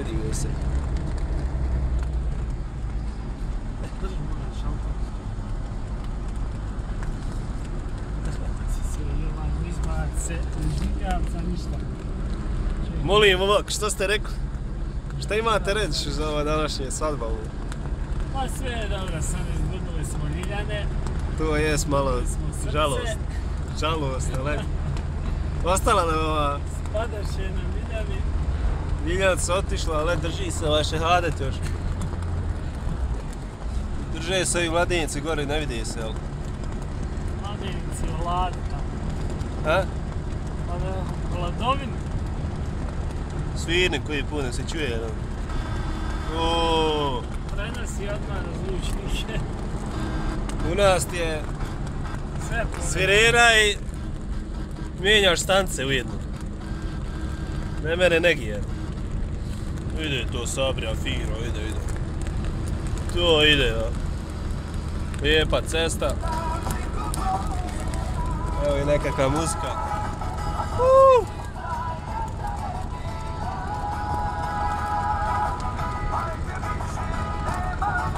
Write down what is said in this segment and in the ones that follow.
vidi joj se. Drži moja šalta. Izbavati se, izbavati za ništa. Molim ovak, što ste rekli? Šta imate reći za ova današnje svadba? Pa sve je dobro, sad izgubili smo Ljiljane. To jest malo žalost, ali ostala nam ova... Spadaše na Ljiljani. Ljiljanac otišla, ali drži se ovaj šehadet još. Drže se ovi mladenici gore, ne vidi se, ali... Mladenici u Ladu tamo. Ha? Pa da, Vladovinu. Svirne koji pune se čuje, Oooo! Prenosi odmah na zvučnike. U nas ti je svirena i mijenjaš stance ujedno. Ne mene negi je. Ide to Sabrija, fino, ide. To ide, ja. Lijepa cesta. Evo i nekakva muzika.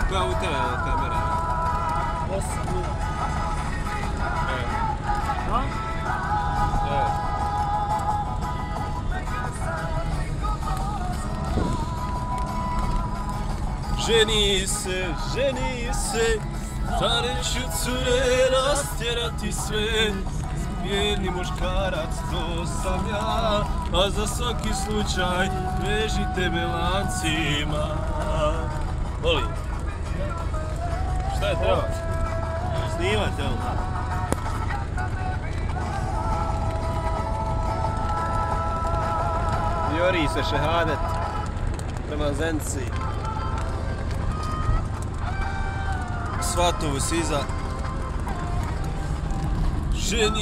Koja u tebe kamera? 8 minuta. Evo. A? Evo. Ženi se, stare ću cure rastjerati sve. Mjerni muškarac, to sam ja, a za svaki slučaj vežite me lancima. Molim. Šta je treba? Snimate ovo. Jori se šehadet prema Zenci. Svatovu siza. Ženi